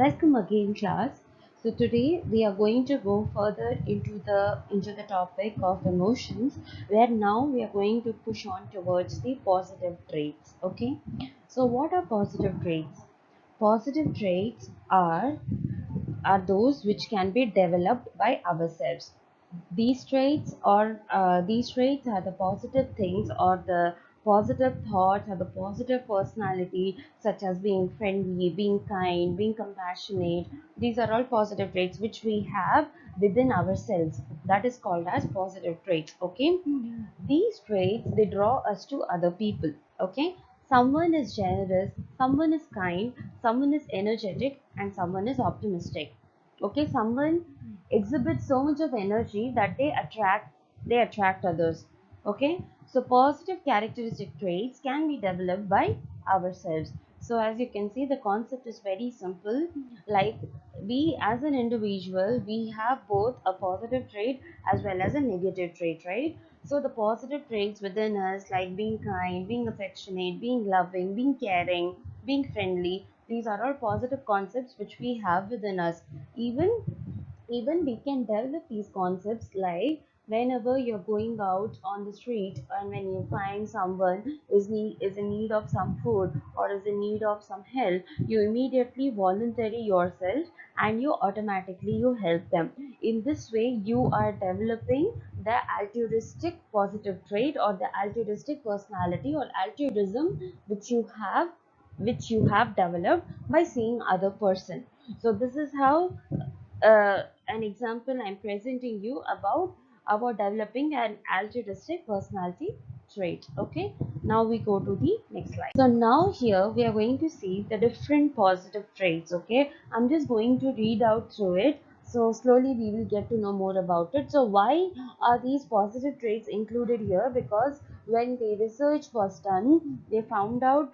Welcome again, class. So today we are going to go further into the topic of emotions, where now we are going to push on towards the positive traits. Okay. So what are positive traits? Positive traits are those which can be developed by ourselves. These traits are the positive things or the positive thoughts or the positive personality, such as being friendly, being kind, being compassionate. These are all positive traits which we have within ourselves. That is called as positive traits. Okay, these traits, they draw us to other people. Okay, someone is generous, someone is kind, someone is energetic, and someone is optimistic. Okay, someone exhibits so much of energy that they attract others. Okay, so positive characteristic traits can be developed by ourselves. So as you can see, the concept is very simple. Like, we as an individual, we have both a positive trait as well as a negative trait, right? So the positive traits within us, like being kind, being affectionate, being loving, being caring, being friendly, these are all positive concepts which we have within us. Even we can develop these concepts, like whenever you're going out on the street and when you find someone is in need of some food or is in need of some help, you immediately voluntarily yourself and you automatically you help them. In this way you are developing the altruistic positive trait or the altruistic personality or altruism which you have developed by seeing other person. So this is how an example I'm presenting you about developing an altruistic personality trait. Okay, now we go to the next slide. So now here we are going to see the different positive traits. Okay, I'm just going to read out through it. So slowly we will get to know more about it. So why are these positive traits included here? Because when the research was done, they found out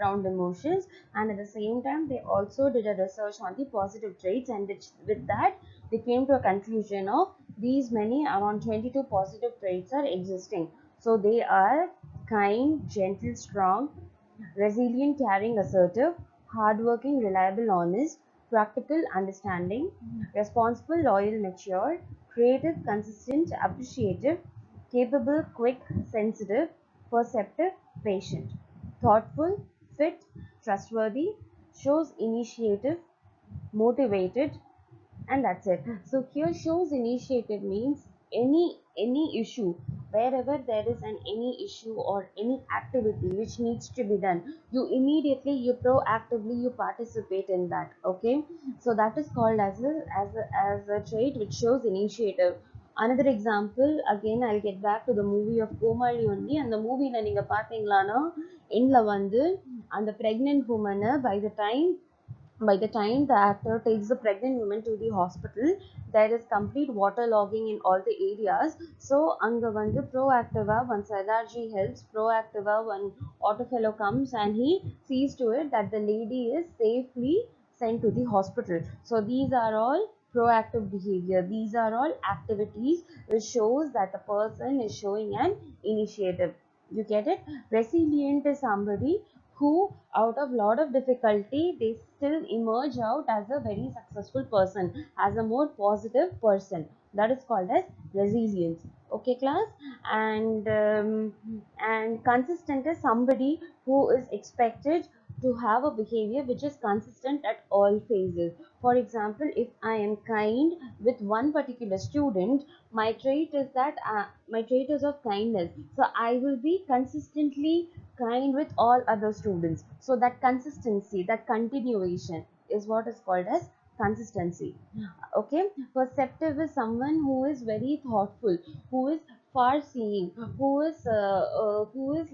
around emotions, and at the same time they also did a research on the positive traits, and with that they came to a conclusion of these many around 22 positive traits are existing. So they are kind, gentle, strong, resilient, caring, assertive, hardworking, reliable, honest, practical, understanding, responsible, loyal, mature, creative, consistent, appreciative, capable, quick, sensitive, perceptive, patient, thoughtful, fit, trustworthy, shows initiative, motivated, and that's it. So here shows initiative means any issue, wherever there is any issue or any activity which needs to be done, you proactively you participate in that. Okay, so that is called as a trait which shows initiative. Another example, again I'll get back to the movie of Komali only. And the movie la neenga pathingala inla vandu and the pregnant woman, by the time the actor takes the pregnant woman to the hospital, there is complete waterlogging in all the areas. So anga vandu proactiva once LRG helps, proactiva one auto fellow comes and he sees to it that the lady is safely sent to the hospital. So these are all proactive behavior, these are all activities which shows that the person is showing an initiative. You get it? Resilient is somebody who, out of lot of difficulty, they still emerge out as a very successful person, as a more positive person. That is called as resilience. Okay, class. And consistent is somebody who is expected to have a behavior which is consistent at all phases. For example, if I am kind with one particular student, my trait is of kindness, so I will be consistently kind with all other students. So that consistency, that continuation is what is called as consistency. Okay, perceptive is someone who is very thoughtful, who is far seeing, who is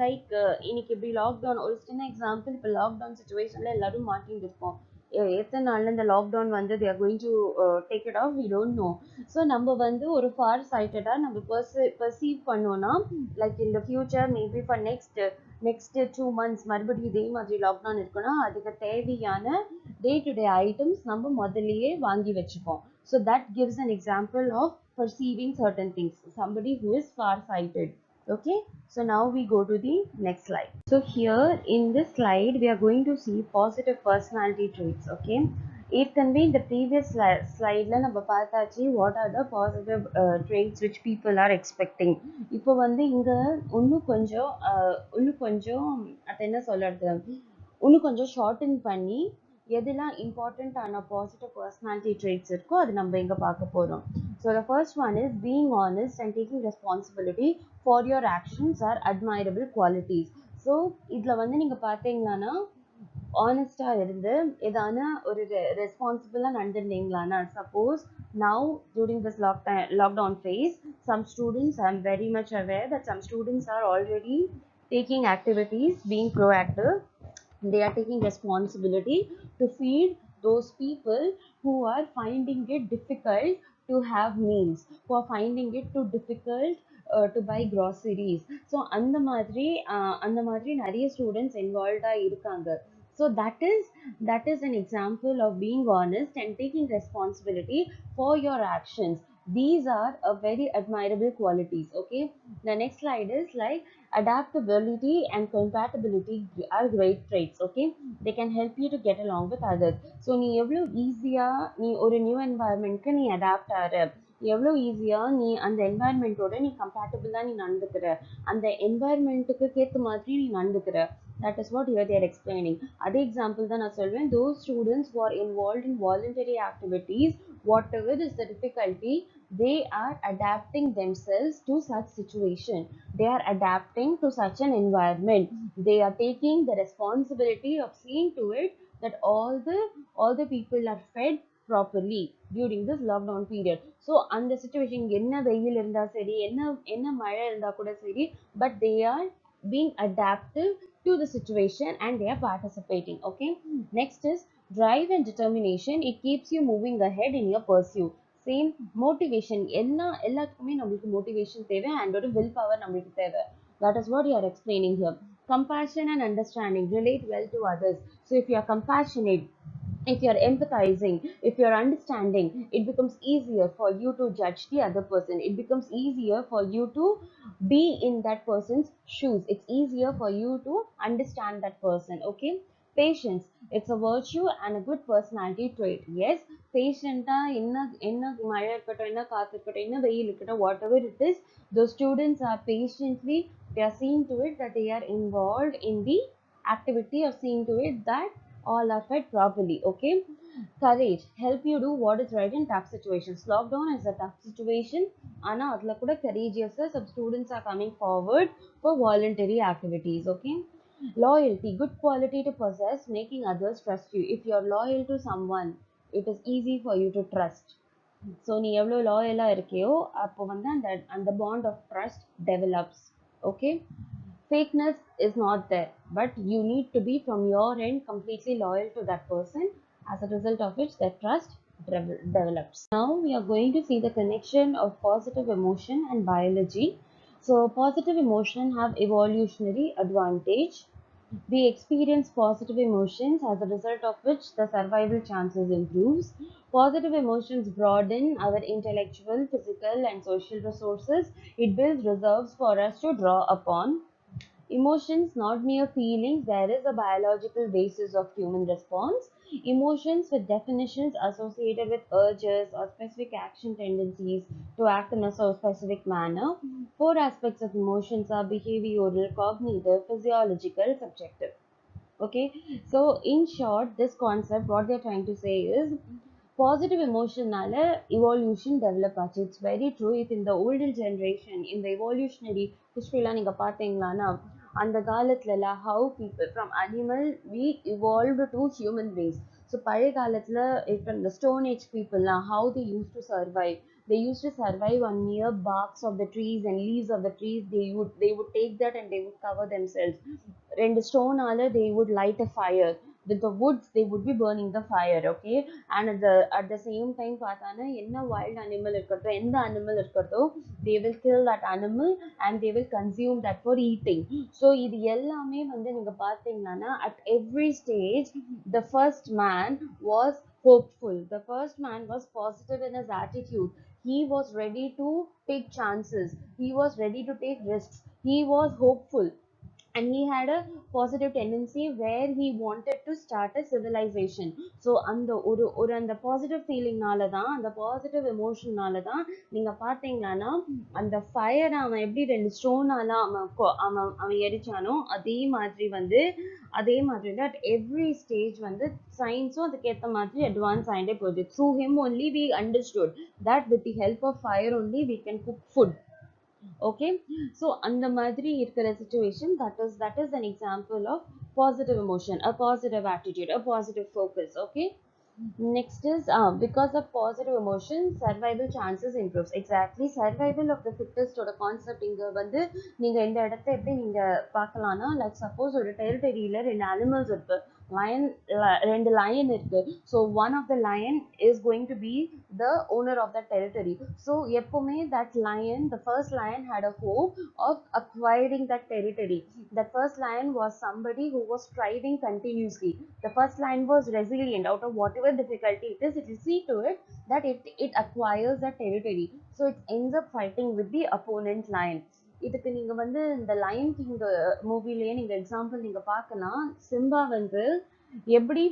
like இன்னைக்கு இப்படி lockdown ஒரு சின்ன example. இப்போ lockdown சுச்சுவேஷன்ல எல்லாரும் மாட்டிட்டு இருக்கோம். எத்தனை நாள்ல இந்த லாக்டவுன் வந்து they are going to take it off, we don't know. So நம்ம வந்து ஒரு ஃபார் சைட்டடா நம்ம பர்சீவ் பண்ணோம்னா, like in the future maybe for next 2 months மறுபடியும் இதே மாதிரி லாக்டவுன் இருக்குன்னா அதுக்கு தேவையான டே டு டே ஐட்டம்ஸ் நம்ம முதல்லயே வாங்கி வச்சுப்போம். So that gives an example of perceiving certain things, somebody who is far sighted. Okay, so now we go to the next slide. So here in this slide we are going to see positive personality traits. Okay, ஏற்கனவே இந்த previous slideல நம்ம பார்த்தாச்சு what are the positive traits which people are expecting. இப்போ வந்து இங்க இன்னும் கொஞ்சம் அது என்ன சொல்றது, இன்னும் கொஞ்சம் ஷார்டன் பண்ணி எதெல்லாம் இம்பார்ட்டன்டான பாசிட்டிவ் பர்சனாலிட்டி ட்ரேட்ஸ் இருக்கோ அது நம்ம இங்க பார்க்க போறோம். So the first one is being honest and taking responsibility for your actions are admirable qualities. So இதுல வந்து நீங்க பார்த்தீங்கன்னா ஆனஸ்டா இருந்து ஏதான ஒரு ரெஸ்பான்சிபிளா நடந்துருந்தீங்களானா, suppose now during this lockdown phase some students, I am very much aware that some students are already taking activities, being proactive, they are taking responsibility to feed those people who are finding it difficult to have meals, who are finding it too difficult to buy groceries. So அந்த மாதிரி நிறைய students involved இருக்காங்க. So that is an example of being honest and taking responsibility for your actions. These are a very admirable qualities. Okay, the next slide is like adaptability and compatibility are great traits. Okay, they can help you to get along with others. So நீ எவ்வளோ ஈஸியா நீ ஒரு new என்வாயர்மெண்ட்க்கு நீ adapt ஆகிற, எவ்வளோ ஈஸியா நீ அந்த என்வாயர்மெண்ட்டோட நீ கம்பேட்டபிளா நீ நடந்துக்கிற, அந்த என்வாயர்மெண்ட்டுக்கு ஏற்ற மாதிரி நீ நடந்துக்கிற, that is what here they are explaining. அதே எக்ஸாம்பிள் தான் நான் சொல்வேன். those students who are involved in voluntary activities, whatever is the difficulty, they are adapting themselves to such situation, they are adapting to such an environment, they are taking the responsibility of seeing to it that all the people are fed properly during this lockdown period. So அந்த situation என்ன வெயில் இருந்தா சரி, என்ன மழை இருந்தா கூட சரி, but they are being adaptive to the situation and they are participating. Okay, next is drive and determination. It keeps you moving ahead in your pursuit. Same motivation, எல்லாத்துக்குமே நம்மளுக்கு motivation தேவை and ஒரு will power நம்மளுக்கு தேவை. That is what you are explaining here. Compassion and understanding relate well to others. So if you are compassionate, if you are empathizing, if you are understanding, it becomes easier for you to judge the other person, it becomes easier for you to be in that person's shoes, it's easier for you to understand that person. Okay, patience, it's a virtue and a good personality trait. Yes, patient என்ன மழை இருக்கட்டும், என்ன காத்து இருக்கட்டும், என்ன வெயில் இருக்கட்டும், whatever it is, those students are patiently, they are seeing to it that they are involved in the activity, or seeing to it that all are fed properly. Okay, courage, help you do what is right in tough situations. Lockdown is a tough situation, ஆனா அதுல கூட courageous some students are coming forward for voluntary activities. Okay, loyalty, good quality to possess, making others trust you. If you are loyal to someone, it is easy for you to trust. So நீ எவ்வளோ லாயலாக இருக்கியோ அப்போ வந்து அந்த bond of trust develops. Okay, fakeness is not there, but you need to be from your end completely loyal to that person, as a result of which that trust develops. Now we are going to see the connection of positive emotion and biology. So positive emotion have evolutionary advantage. We experience positive emotions, as a result of which the survival chances improves. Positive emotions broaden our intellectual, physical and social resources. It builds reserves for us to draw upon. Emotions, not mere feelings, there is a biological basis of human response. Emotions with definitions associated with urges or specific action tendencies to act in a specific manner. Four aspects of emotions are behavioral, cognitive, physiological, subjective. Okay, so in short, this concept, what they're trying to say is positive emotionனால evolution develop ஆச்சு. It's very true. If in the older generation, in the evolutionary historyலாம் நீங்க பார்த்தீங்களானா, அந்த காலத்துல how people from animal we evolved to human race. So பழைய காலத்துல from the stone age peopleலாம் how they used to survive. They used to survive on mere barks of the trees and leaves of the trees. They would take that and they would cover themselves. ரெண்டு ஸ்டோனால they would light a fire. With the woods they would be burning the fire. Okay, and at the same time பார்த்தானா என்ன wild animal இருக்கட்டும், எந்த animal இருக்கட்டும், they will kill that animal and they will consume that for eating. So இது எல்லாமே வந்து நீங்க பார்த்தீங்கன்னா at every stage the first man was hopeful, the first man was positive in his attitude, he was ready to take chances, he was ready to take risks, he was hopeful, and he had a positive tendency where he wanted to start a civilization. So அந்த ஒரு அந்த positive ஃபீலிங்னால தான், அந்த positive எமோஷன்னால தான் நீங்க பார்த்தீங்கன்னா அந்த fire அவன் எப்படி 2 ஸ்டோனால அவன் எரிச்சானோ அதே மாதிரி that every stage வந்து சயின்ஸும் அதுக்கேற்ற மாதிரி அட்வான்ஸ் ஆகிட்டே போகுது. Through him only we understood that with the help of fire only we can cook food. Okay, so அந்த மாதிரி இருக்கிற situation, that is an example of positive emotion, a positive attitude, a positive focus. Okay, next is because of positive emotion survival chances improves. Exactly, survival of the fittest ஓட concept இங்க வந்து நீங்க இந்த இடத்த எப்படி நீங்க பார்க்கலாம்னா, லைக் சப்போஸ் ஒரு டெரிட்டரியில 2 animals இருக்கு, lion 2 lion இருக்கு. So one of the lion is going to be the owner of that territory. So எப்பவுமே that lion, the first lion had a hope of acquiring that territory. That first lion was somebody who was striving continuously. The first lion was resilient. Out of whatever difficulty it is, it will see to it that it acquires that territory. So it ends up fighting with the opponent lion. இதுக்கு நீங்க வந்து இந்த line king மூவிலேயே நீங்க example நீங்க பார்க்கலாம். Simba வந்து எப்படி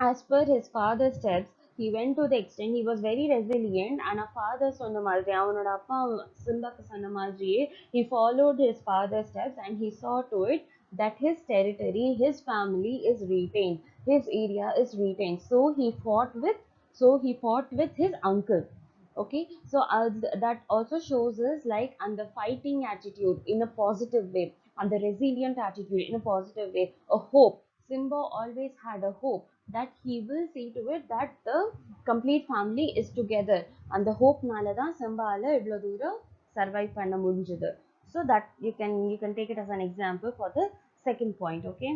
as per his father's steps, he went to the extent, he was very resilient, and a father சொன்ன மாதிரி அவனோட அப்பா சிம்பாக்கு சொன்ன மாதிரியே he followed his father's steps and he saw to it that his territory, his family is retained, his area is retained. So he fought with his uncle. Okay, so that also shows us like, and the fighting attitude in a positive way, and the resilient attitude in a positive way, a hope. Simba always had a hope that he will see to it that the complete family is together, and the hope nalada Simba ala ivlo dooram survive panna mudinjது. So that you can take it as an example for the second point. Okay,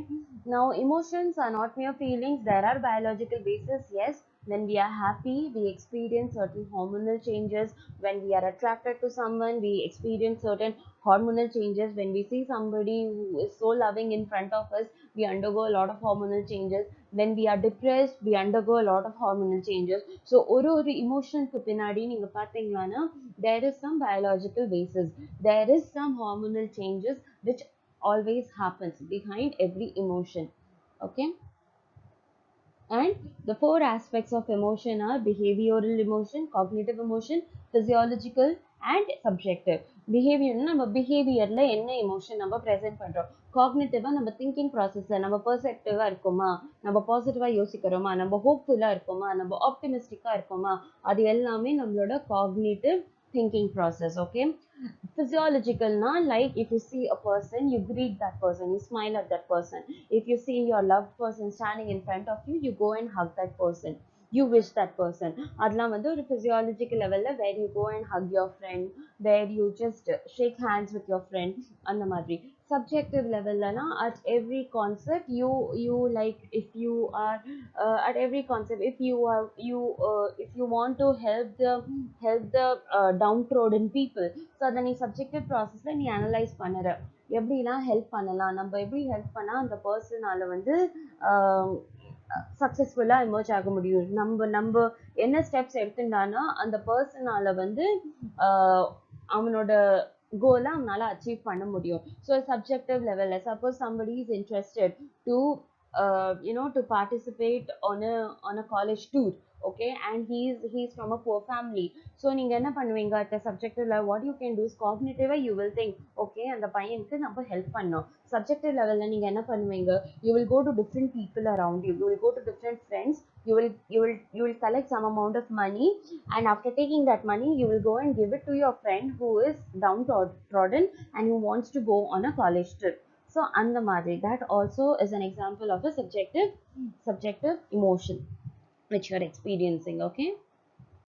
now emotions are not mere feelings, there are biological basis. Yes, when we are happy we experience certain hormonal changes, when we are attracted to someone we experience certain hormonal changes, when we see somebody who is so loving in front of us we undergo a lot of hormonal changes, when we are depressed we undergo a lot of hormonal changes. So ஒரு emotionக்கு பின்னாடி நீங்க பாத்தீங்கன்னா there is some biological basis, there is some hormonal changes which always happens behind every emotion. Okay, and the 4 aspects of emotion are behavioral emotion, cognitive emotion, physiological and subjective. Behavior நம்ம behaviorல என்ன emotion நம்ம present பண்றோம், cognitive நம்ம thinking processல நம்ம perceptive இருக்குமா, நம்ம பாசிட்டிவா யோசிக்கிறோமா, நம்ம hopeful இருக்குமா, நம்ம optimistic இருக்குமா, அது எல்லாமே நம்மளோட cognitive thinking process. Okay, physiological na, like if you see a person you greet that person, you smile at that person. If you see your loved person standing in front of you, you go and hug that person, you wish that person. அதெல்லாம் வந்து ஒரு physiological level where you go and hug your friend, where you just shake hands with your friend, அந்த மாதிரி. Subjective level na, at every concept you like, if you are at every concept, if you want to help the downtrodden people, so அதை நீ subjective processல நீ analyze பண்ணுற, எப்படின்னா help பண்ணலாம், நம்ம எப்படி ஹெல்ப் பண்ணா அந்த பர்சனால வந்து சக்சஸ்ஃபுல்லா எமர்ஜ் ஆக முடியும், நம்ம என்ன ஸ்டெப்ஸ் எடுத்துட்டானா அந்த பர்சனால வந்து அவனோட கோலை அவனால அச்சீவ் பண்ண முடியும். ஸோ சப்ஜெக்டிவ் லெவல்ல suppose somebody is interested to to participate on a college tour. Okay, and he's from a poor family. So நீங்க என்ன பண்ணுவீங்க at the subjective level, what you can do is cognitive you will think, okay அந்த பையனுக்கு நம்ம help பண்ணோம். Subjective levelல நீங்க என்ன பண்ணுவீங்க, you will go to different people around you, you will go to different friends, you will collect some amount of money, and after taking that money you will go and give it to your friend who is downtrodden and who wants to go on a college trip. So அந்த மாதிரி, that also is an example of a subjective emotion which you are experiencing. Okay,